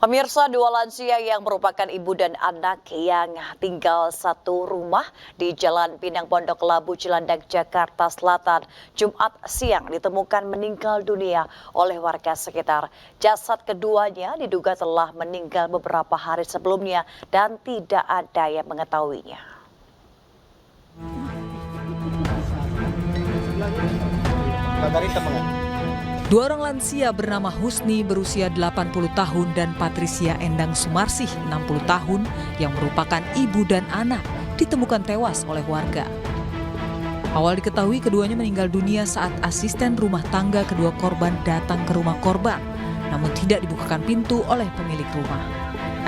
Pemirsa, dua lansia yang merupakan ibu dan anak yang tinggal satu rumah di Jalan Pinang Pondok Labu, Cilandak, Jakarta Selatan, Jumat siang ditemukan meninggal dunia oleh warga sekitar. Jasad keduanya diduga telah meninggal beberapa hari sebelumnya dan tidak ada yang mengetahuinya. Dua orang lansia bernama Husni berusia 80 tahun dan Patricia Endang Sumarsih 60 tahun yang merupakan ibu dan anak ditemukan tewas oleh warga. Awal diketahui keduanya meninggal dunia saat asisten rumah tangga kedua korban datang ke rumah korban, namun tidak dibukakan pintu oleh pemilik rumah.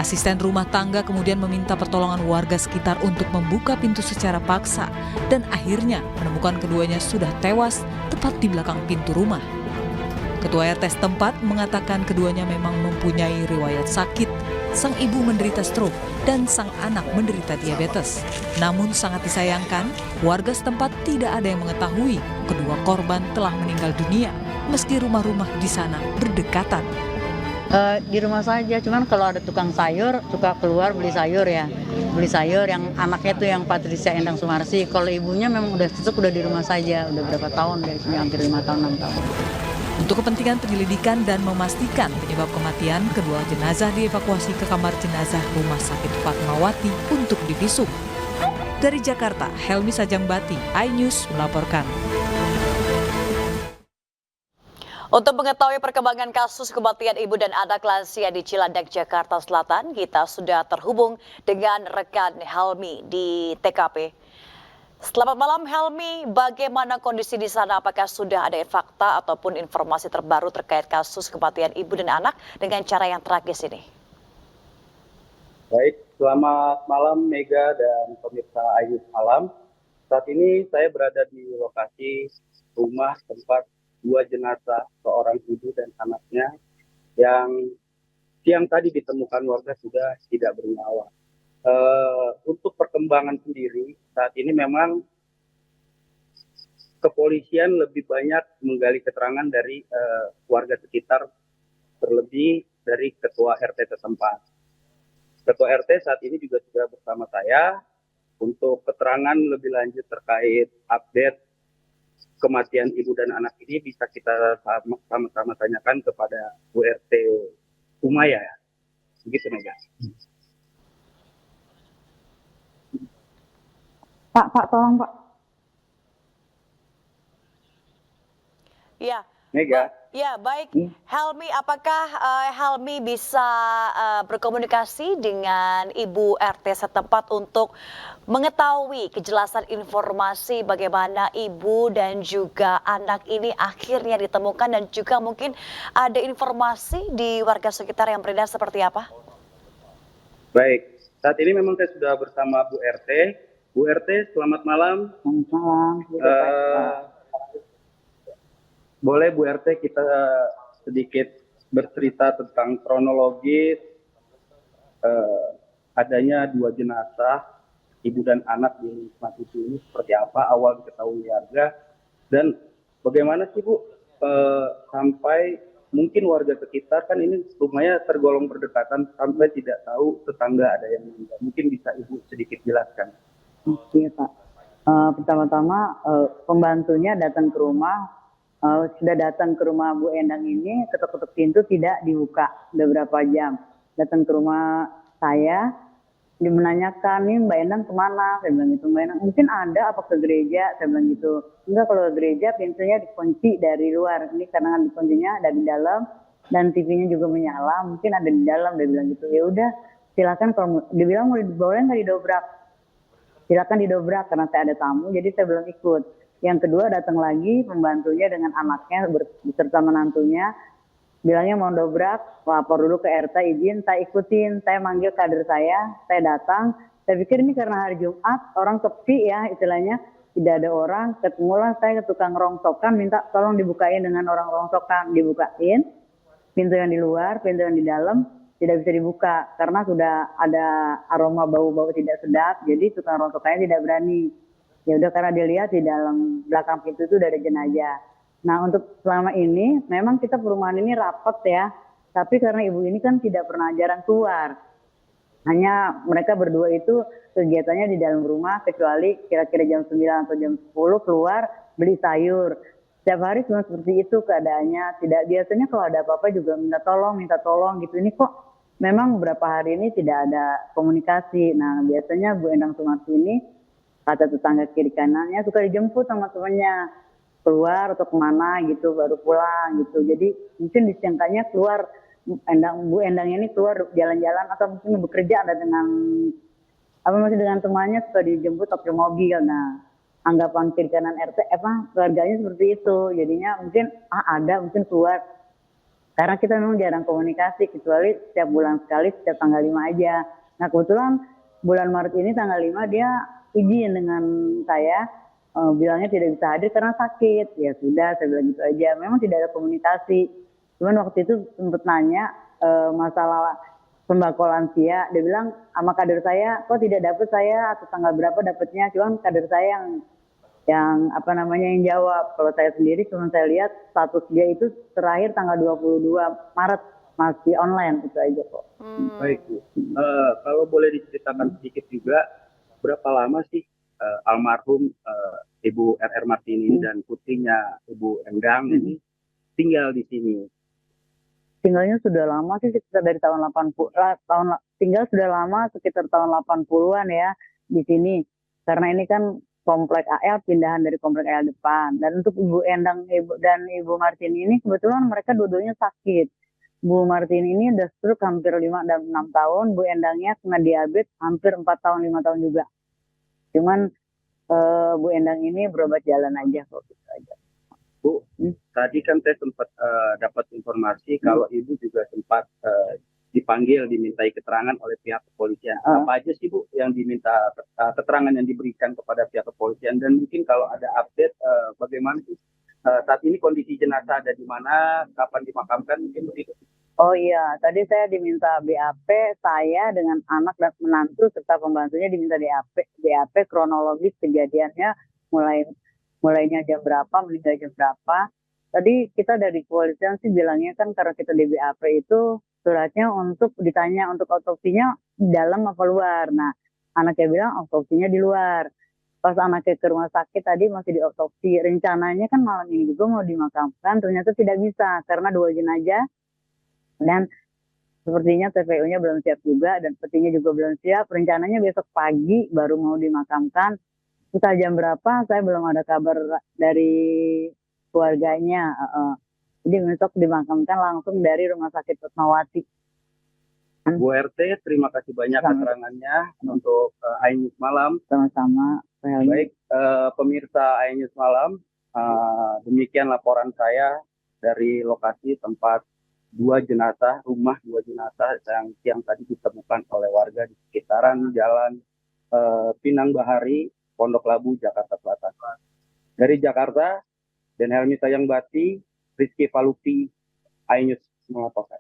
Asisten rumah tangga kemudian meminta pertolongan warga sekitar untuk membuka pintu secara paksa dan akhirnya menemukan keduanya sudah tewas tepat di belakang pintu rumah. Ketua RT setempat mengatakan keduanya memang mempunyai riwayat sakit. Sang ibu menderita stroke dan sang anak menderita diabetes. Namun sangat disayangkan, warga setempat tidak ada yang mengetahui kedua korban telah meninggal dunia meski rumah-rumah di sana berdekatan. Di rumah saja, cuman kalau ada tukang sayur suka keluar beli sayur ya. Beli sayur yang anaknya tuh yang Patricia Endang Sumarsih. Kalau ibunya memang udah di rumah saja, udah berapa tahun dari sini, hampir 5 tahun 6 tahun. Untuk kepentingan penyelidikan dan memastikan penyebab kematian, kedua jenazah dievakuasi ke kamar jenazah Rumah Sakit Fatmawati untuk divisum. Dari Jakarta, Helmi Sajangbati, iNews melaporkan. Untuk mengetahui perkembangan kasus kematian ibu dan anak lansia di Cilandak, Jakarta Selatan, kita sudah terhubung dengan rekan Helmi di TKP. Selamat malam Helmi, bagaimana kondisi di sana? Apakah sudah ada fakta ataupun informasi terbaru terkait kasus kematian ibu dan anak dengan cara yang tragis ini? Baik, selamat malam Mega dan pemirsa iNews Alam. Saat ini saya berada di lokasi rumah tempat dua jenazah, seorang ibu dan anaknya yang siang tadi ditemukan warga sudah tidak bernyawa. Untuk perkembangan sendiri, saat ini memang kepolisian lebih banyak menggali keterangan dari warga sekitar, terlebih dari ketua RT setempat. Ketua RT saat ini juga sudah bersama saya untuk keterangan lebih lanjut terkait update kematian ibu dan anak ini bisa kita sama-sama tanyakan kepada Bu RT Umaya. Begitu, Mega. Pak, tolong Pak. Ya, Mega. Ya, baik. Helmi, apakah Helmi bisa berkomunikasi dengan Ibu RT setempat untuk mengetahui kejelasan informasi bagaimana ibu dan juga anak ini akhirnya ditemukan dan juga mungkin ada informasi di warga sekitar yang beredar seperti apa? Baik, saat ini memang saya sudah bersama Bu RT. Bu RT, selamat malam. Selamat malam. Boleh Bu RT kita sedikit bercerita tentang kronologis adanya dua jenazah ibu dan anak di Wisma Atlet ini seperti apa awal diketahui warga dan bagaimana sih Bu sampai mungkin warga sekitar kan ini rumahnya tergolong berdekatan sampai tidak tahu tetangga ada yang meninggal. Mungkin bisa Ibu sedikit jelaskan. Iya Pak. Pertama-tama pembantunya datang ke rumah. Sudah datang ke rumah Bu Endang ini, ketuk-ketuk pintu tidak dibuka, udah berapa jam. Datang ke rumah saya, dia menanyakan, nih Mbak Endang kemana? Saya bilang gitu, Mbak Endang mungkin ada apa ke gereja? Saya bilang gitu, enggak, kalau ke gereja pintunya dikunci dari luar. Ini karena kan dikuncinya dari dalam dan TV-nya juga menyala, mungkin ada di dalam. Dia bilang gitu, ya udah silakan, kalau dia bilang mau dibawain nggak didobrak? Silakan didobrak karena saya ada tamu, jadi saya belum ikut. Yang kedua datang lagi pembantunya dengan anaknya beserta menantunya, bilangnya mau dobrak, lapor dulu ke RT, izin, saya ikutin, saya manggil kader saya datang. Saya pikir ini karena hari Jumat, orang sepi ya istilahnya, tidak ada orang, ketemulah saya ke tukang rongsokan, minta tolong dibukain dengan orang rongsokan, dibukain, pintu yang di luar, pintu yang di dalam, tidak bisa dibuka, karena sudah ada aroma bau-bau tidak sedap, jadi tukang rongsokannya tidak berani. Ya udah karena dilihat di dalam belakang pintu itu udah ada jenazah. Nah untuk selama ini memang kita perumahan ini rapat ya. Tapi karena ibu ini kan tidak pernah jarang keluar. Hanya mereka berdua itu kegiatannya di dalam rumah, kecuali kira-kira jam 9 atau jam 10 keluar beli sayur. Setiap hari cuma seperti itu keadaannya. Tidak biasanya kalau ada apa-apa juga minta tolong gitu. Ini kok memang beberapa hari ini tidak ada komunikasi. Nah, biasanya Bu Endang Sumarsi ini, kata tetangga kiri kanannya, suka dijemput sama temannya keluar atau kemana gitu, baru pulang gitu. Jadi mungkin disangkanya keluar, Bu Endang ini keluar jalan-jalan atau mungkin bekerja, ada dengan masih dengan temannya suka dijemput pakai mobil. Nah, anggapan kiri kanan RT keluarganya seperti itu. Jadinya mungkin ada mungkin keluar. Karena kita memang jarang komunikasi, kecuali setiap bulan sekali, setiap tanggal 5 aja. Nah, kebetulan bulan Maret ini tanggal 5 dia izin dengan saya, bilangnya tidak bisa hadir karena sakit. Ya sudah, saya bilang gitu aja. Memang tidak ada komunikasi. Cuman waktu itu sempat nanya masalah sembako lansia. Dia bilang sama kader saya, kok tidak dapat saya atau tanggal berapa dapatnya. Cuman kader saya yang yang jawab. Kalau saya sendiri cuma saya lihat status dia itu terakhir tanggal 22 Maret masih online, itu aja kok. Baik Bu. Kalau boleh diceritakan sedikit juga, berapa lama sih almarhum Ibu RR Martini ini dan putrinya Ibu Endang ini tinggal di sini? Tinggalnya sudah lama sih, sekitar dari tahun 80 tinggal sudah lama sekitar tahun 80-an ya di sini. Karena ini kan komplek AL, pindahan dari komplek AL depan. Dan untuk Ibu Endang dan Ibu Martini ini kebetulan mereka dua-duanya sakit. Bu Martini ini udah stroke hampir 5 dan 6 tahun, Bu Endangnya kena diabetes hampir 4 tahun 5 tahun juga. Cuman Bu Endang ini berobat jalan aja kok, gitu aja. Bu, tadi kan saya sempat dapat informasi kalau Ibu juga sempat dipanggil, dimintai keterangan oleh pihak kepolisian. Apa aja sih Bu yang diminta keterangan yang diberikan kepada pihak kepolisian, dan mungkin kalau ada update bagaimana sih saat ini kondisi jenazah ada di mana, kapan dimakamkan, mungkin begitu? Oh iya, tadi saya diminta BAP, saya dengan anak dan menantu serta pembantunya diminta BAP kronologis kejadiannya, mulainya jam berapa, meninggal jam berapa. Tadi kita dari kepolisian sih bilangnya kan karena kita di BAP itu suratnya untuk ditanya untuk otopsinya dalam apa luar. Nah, anaknya bilang otopsinya di luar. Pas anaknya ke rumah sakit tadi masih diotopsi. Rencananya kan malam ini juga mau dimakamkan, ternyata tidak bisa karena 2 jenazah. Dan sepertinya TPU-nya belum siap juga dan petinya juga belum siap. Rencananya besok pagi baru mau dimakamkan. Entah jam berapa, saya belum ada kabar dari keluarganya. Jadi besok dimakamkan langsung dari Rumah Sakit Fatmawati. Bu RT, terima kasih banyak keterangannya untuk iNews Malam. Sama-sama. Baik, pemirsa iNews Malam, demikian laporan saya dari lokasi tempat 2 jenazah, rumah 2 jenazah yang siang tadi ditemukan oleh warga di sekitaran Jalan Pinang Bahari, Pondok Labu, Jakarta Selatan. Dari Jakarta, dan Helmi Sayangbati, Rizky Falupi, iNews melaporkan.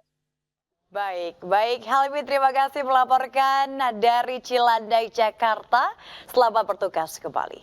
Baik, Helmi, terima kasih melaporkan dari Cilandak, Jakarta. Selamat bertugas kembali.